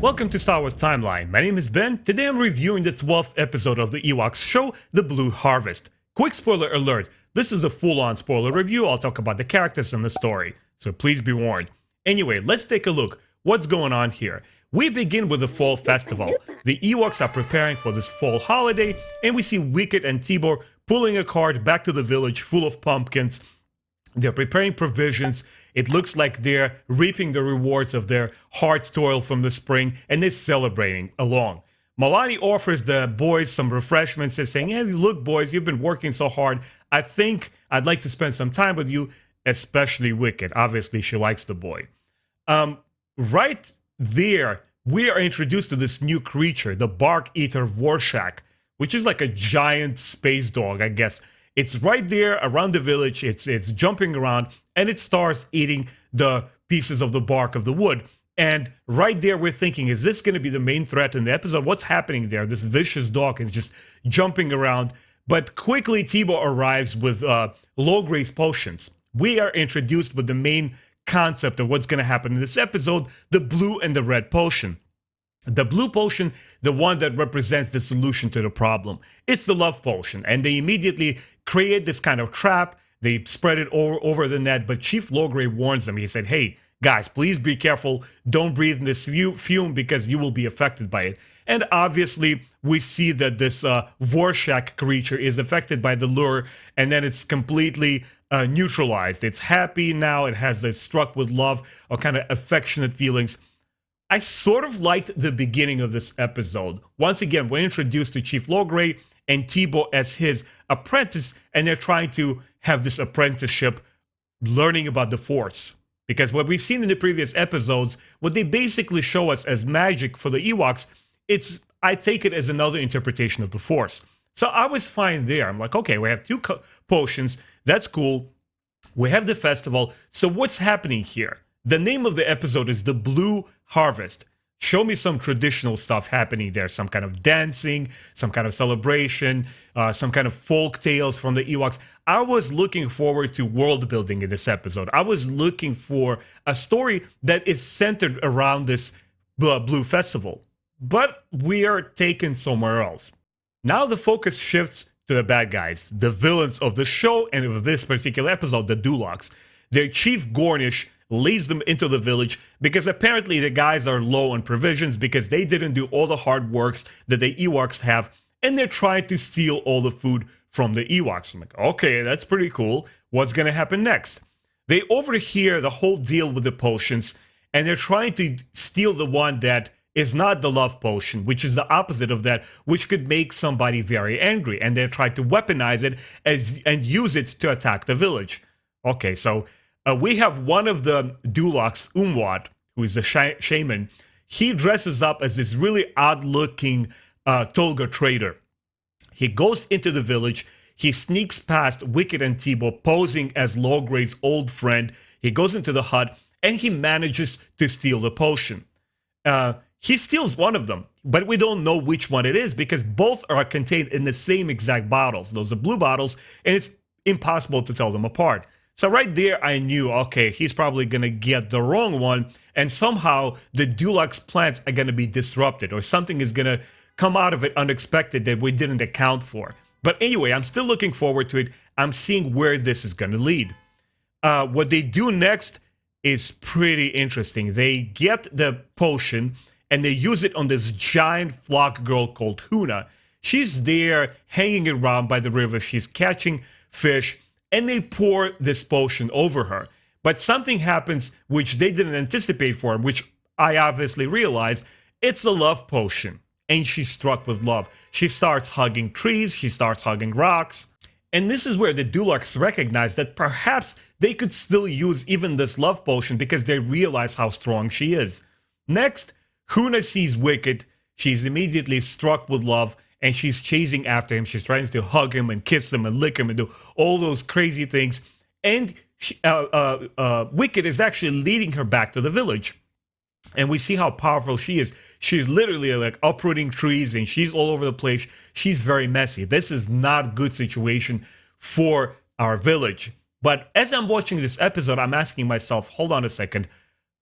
Welcome to Star Wars Timeline. My name is Ben. Today I'm reviewing the 12th episode of the Ewoks show, The Blue Harvest. Quick spoiler alert, this is a full-on spoiler review. I'll talk about the characters and the story, so please be warned. Anyway, let's take a look. What's going on here? We begin with the fall festival. The Ewoks are preparing for this fall holiday, and we see Wicket and Tibor pulling a cart back to the village full of pumpkins. They're preparing provisions. It looks like they're reaping the rewards of their hard toil from the spring, and they're celebrating along. Malani offers the boys some refreshments and saying, hey, look, boys, you've been working so hard. I think I'd like to spend some time with you, especially Wicket. Obviously, she likes the boy. Right there, we are introduced to this new creature, the bark eater Vorshak, which is like a giant space dog, I guess. It's right there around the village, it's jumping around, and it starts eating the pieces of the bark of the wood. And right there we're thinking, is this going to be the main threat in the episode? What's happening there? This vicious dog is just jumping around. But quickly Tibor arrives with low-grade potions. We are introduced with the main concept of what's going to happen in this episode, the blue and the red potion. The blue potion, the one that represents the solution to the problem. It's the love potion, and they immediately create this kind of trap. They spread it over the net, but Chief Logray warns them. He said, hey, guys, please be careful. Don't breathe in this fume because you will be affected by it. And obviously, we see that this Vorshak creature is affected by the lure, and then it's completely neutralized. It's happy now. It has a struck with love or kind of affectionate feelings. I sort of liked the beginning of this episode. Once again, we're introduced to Chief Logray and Tibor as his apprentice, and they're trying to have this apprenticeship learning about the Force. Because what we've seen in the previous episodes, what they basically show us as magic for the Ewoks, I take it as another interpretation of the Force. So I was fine there. I'm like, okay, we have two potions. That's cool. We have the festival. So what's happening here? The name of the episode is The Blue Harvest. Show me some traditional stuff happening there. Some kind of dancing, some kind of celebration, some kind of folk tales from the Ewoks. I was looking forward to world building in this episode. I was looking for a story that is centered around this Blue Festival. But we are taken somewhere else. Now the focus shifts to the bad guys, the villains of the show and of this particular episode, the Duloks. Their chief Gornish leads them into the village because apparently the guys are low on provisions because they didn't do all the hard works that the Ewoks have, and they're trying to steal all the food from the Ewoks. I'm like, okay, that's pretty cool. What's gonna happen next? They overhear the whole deal with the potions, and they're trying to steal the one that is not the love potion, which is the opposite of that, which could make somebody very angry, and they're trying to weaponize it and use it to attack the village. Okay, so we have one of the Duloks, Umwat, who is the shaman. He dresses up as this really odd-looking Tolga trader. He goes into the village. He sneaks past Wicket and Tibor, posing as Logray's old friend. He goes into the hut, and he manages to steal the potion. He steals one of them, but we don't know which one it is because both are contained in the same exact bottles. Those are blue bottles, and it's impossible to tell them apart. So right there, I knew, okay, he's probably going to get the wrong one, and somehow the Duloks' plans are going to be disrupted, or something is going to come out of it unexpected that we didn't account for. But anyway, I'm still looking forward to it. I'm seeing where this is going to lead. What they do next is pretty interesting. They get the potion, and they use it on this giant flock girl called Hoona. She's there hanging around by the river. She's catching fish. And they pour this potion over her. But something happens which they didn't anticipate for, which I obviously realized. It's a love potion. And she's struck with love. She starts hugging trees. She starts hugging rocks. And this is where the Duloks recognize that perhaps they could still use even this love potion because they realize how strong she is. Next, Hoona sees Wicket. She's immediately struck with love. And she's chasing after him. She's trying to hug him and kiss him and lick him and do all those crazy things. And Wicket is actually leading her back to the village. And we see how powerful she is. She's literally like uprooting trees and she's all over the place. She's very messy. This is not a good situation for our village. But as I'm watching this episode, I'm asking myself, hold on a second.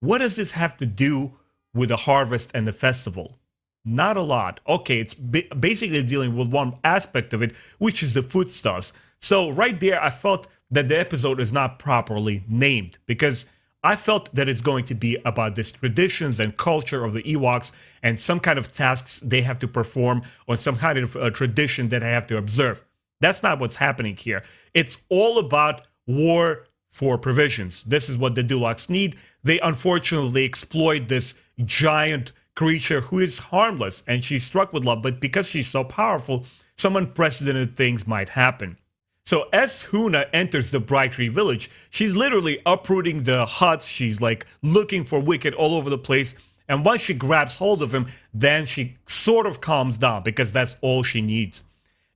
What does this have to do with the harvest and the festival? Not a lot. Okay, it's basically dealing with one aspect of it, which is the foodstuffs. So right there, I felt that the episode is not properly named because I felt that it's going to be about this traditions and culture of the Ewoks and some kind of tasks they have to perform or some kind of tradition that I have to observe. That's not what's happening here. It's all about war for provisions. This is what the Duloks need. They unfortunately exploit this giant creature who is harmless and she's struck with love, but because she's so powerful, some unprecedented things might happen. So as Hoona enters the Bright Tree Village, she's literally uprooting the huts. She's like looking for Wicket all over the place. And once she grabs hold of him, then she sort of calms down because that's all she needs.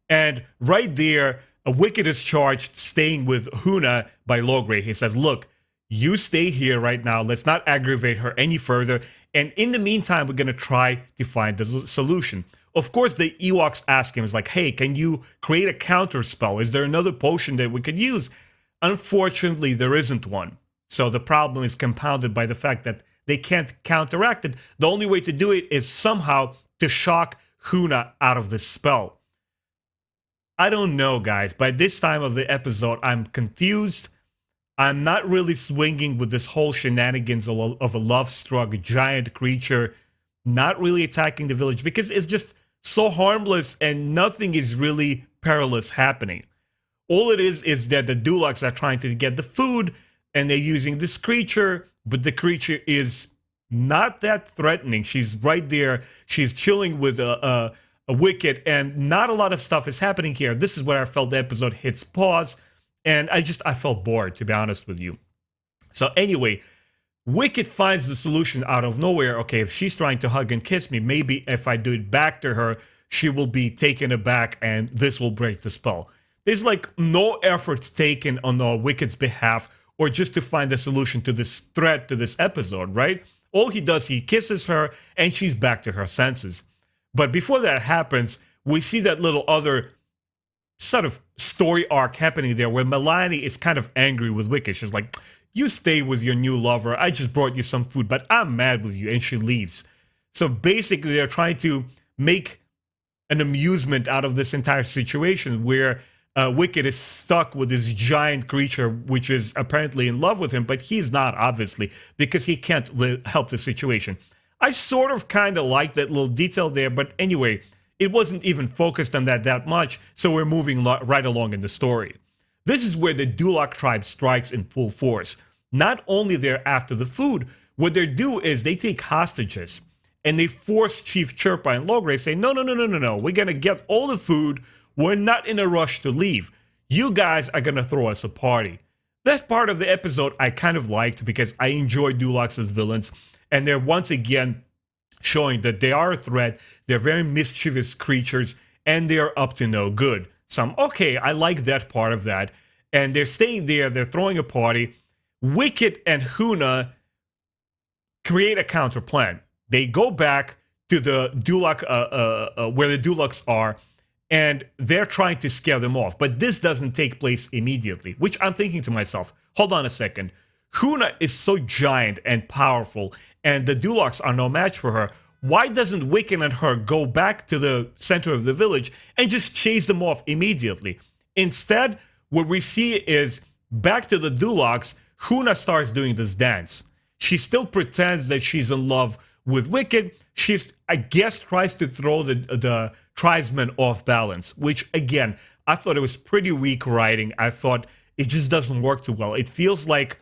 And right there, Wicket is charged staying with Hoona by Logray. He says, look, you stay here right now. Let's not aggravate her any further. And in the meantime, we're going to try to find the solution. Of course, the Ewoks ask him, it's like, hey, can you create a counter spell? Is there another potion that we could use? Unfortunately, there isn't one. So the problem is compounded by the fact that they can't counteract it. The only way to do it is somehow to shock Hoona out of the spell. I don't know, guys. By this time of the episode, I'm confused. I'm not really swinging with this whole shenanigans of a lovestruck giant creature not really attacking the village because it's just so harmless and nothing is really perilous happening. All it is that the Duloks are trying to get the food and they're using this creature, but the creature is not that threatening. She's right there. She's chilling with a Wicket and not a lot of stuff is happening here. This is where I felt the episode hits pause and I felt bored, to be honest with you. So anyway, Wicket finds the solution out of nowhere. Okay, if she's trying to hug and kiss me, maybe if I do it back to her, she will be taken aback and this will break the spell. There's like no effort taken on Wicket's behalf or just to find a solution to this threat to this episode, right? All he does, he kisses her and she's back to her senses. But before that happens, we see that little other sort of story arc happening there where Milani is kind of angry with Wicket. She's like, you stay with your new lover. I just brought you some food, but I'm mad with you. And she leaves. So basically, they're trying to make an amusement out of this entire situation where Wicket is stuck with this giant creature, which is apparently in love with him, but he's not, obviously, because he can't help the situation. I sort of kind of like that little detail there, but anyway, it wasn't even focused on that much, so we're moving right along in the story. This is where the Dulok tribe strikes in full force. Not only they're after the food, what they do is they take hostages and they force Chief Chirpa and Logray say, no, we're gonna get all the food, we're not in a rush to leave. You guys are gonna throw us a party. That part of the episode I kind of liked because I enjoy Duloks as villains and they're once again showing that they are a threat, they're very mischievous creatures, and they're up to no good. So I'm okay, I like that part of that. And they're staying there, they're throwing a party. Wicket and Hoona create a counter plan. They go back to the Dulok, where the Duloks are, and they're trying to scare them off. But this doesn't take place immediately, which I'm thinking to myself, hold on a second. Hoona is so giant and powerful, and the Duloks are no match for her. Why doesn't Wicket and her go back to the center of the village and just chase them off immediately? Instead, what we see is back to the Duloks, Hoona starts doing this dance. She still pretends that she's in love with Wicket. She, I guess, tries to throw the tribesmen off balance, which, again, I thought it was pretty weak writing. I thought it just doesn't work too well. It feels like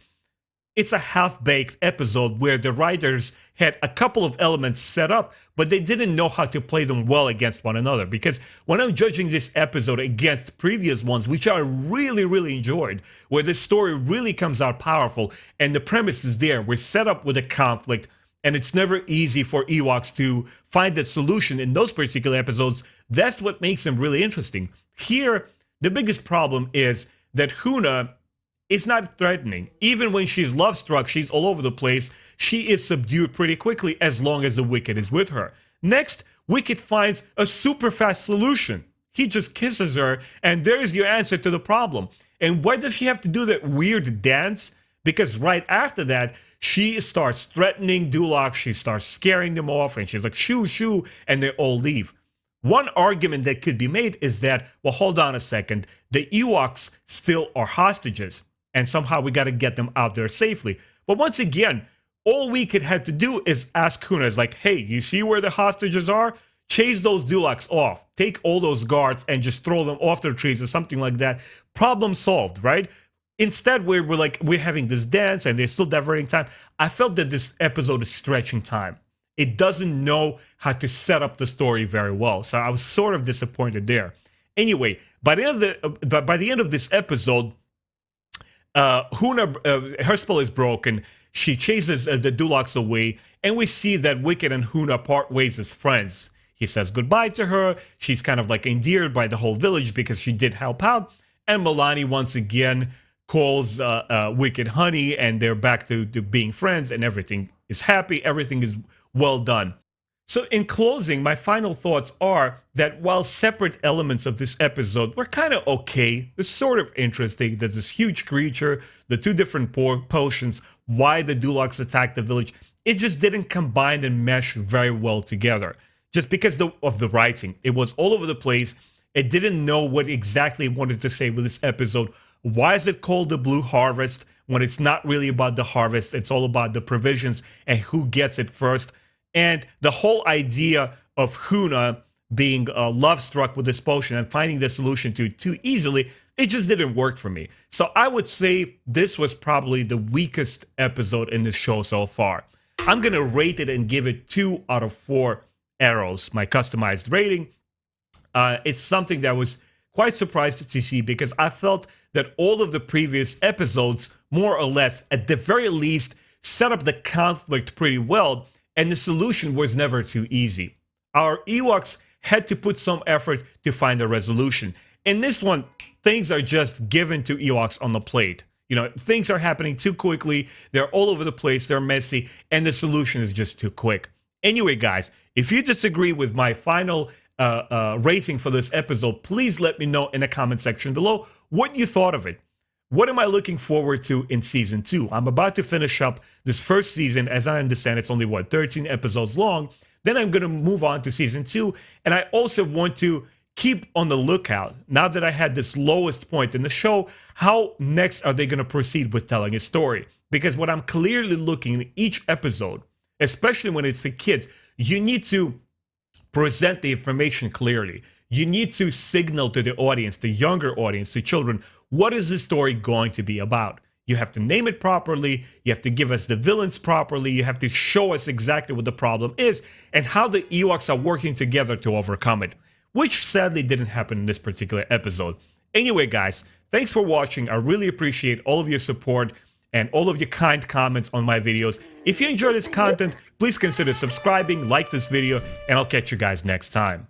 it's a half-baked episode where the writers had a couple of elements set up, but they didn't know how to play them well against one another. Because when I'm judging this episode against previous ones, which I really enjoyed, where the story really comes out powerful and the premise is there, we're set up with a conflict, and it's never easy for Ewoks to find that solution in those particular episodes, that's what makes them really interesting. Here, the biggest problem is that Hoona is not threatening. Even when she's love-struck, she's all over the place. She is subdued pretty quickly as long as the Wicket is with her. Next, Wicket finds a super fast solution. He just kisses her, and there's your answer to the problem. And why does she have to do that weird dance? Because right after that, she starts threatening Duloc, she starts scaring them off, and she's like, shoo, shoo, and they all leave. One argument that could be made is that, well, hold on a second, the Ewoks still are hostages, and somehow we got to get them out there safely. But once again, all Wicket had to do is ask Hoona, is like, hey, you see where the hostages are? Chase those Dulocs off. Take all those guards and just throw them off their trees or something like that. Problem solved, right? Instead, we're having this dance and they're still diverting time. I felt that this episode is stretching time. It doesn't know how to set up the story very well. So I was sort of disappointed there. Anyway, by the end of this episode, Hoona, her spell is broken. She chases the Dulocs away, and we see that Wicket and Hoona part ways as friends. He says goodbye to her. She's kind of like endeared by the whole village because she did help out. And Milani once again calls Wicket honey, and they're back to being friends, and everything is happy. Everything is well done. So in closing, my final thoughts are that while separate elements of this episode were kind of okay, they're sort of interesting. There's this huge creature, the two different potions, why the Dulocs attacked the village. It just didn't combine and mesh very well together. Just because of the writing. It was all over the place. It didn't know what exactly it wanted to say with this episode. Why is it called the Blue Harvest when it's not really about the harvest? It's all about the provisions and who gets it first. And the whole idea of Hoona being love-struck with this potion and finding the solution to it too easily, it just didn't work for me. So I would say this was probably the weakest episode in the show so far. I'm going to rate it and give it 2 out of 4 arrows, my customized rating. It's something that I was quite surprised to see because I felt that all of the previous episodes, more or less, at the very least, set up the conflict pretty well. And the solution was never too easy. Our Ewoks had to put some effort to find a resolution. In this one, things are just given to Ewoks on the plate. You know, things are happening too quickly, they're all over the place, they're messy, and the solution is just too quick. Anyway, guys, if you disagree with my final rating for this episode, please let me know in the comment section below what you thought of it. What am I looking forward to in Season 2? I'm about to finish up this first season. As I understand, it's only, 13 episodes long. Then I'm going to move on to Season 2. And I also want to keep on the lookout, now that I had this lowest point in the show, how next are they going to proceed with telling a story? Because what I'm clearly looking in each episode, especially when it's for kids, you need to present the information clearly. You need to signal to the audience, the younger audience, to children, what is the story going to be about? You have to name it properly, you have to give us the villains properly, you have to show us exactly what the problem is, and how the Ewoks are working together to overcome it, which sadly didn't happen in this particular episode. Anyway, guys, thanks for watching. I really appreciate all of your support and all of your kind comments on my videos. If you enjoy this content, please consider subscribing, like this video, and I'll catch you guys next time.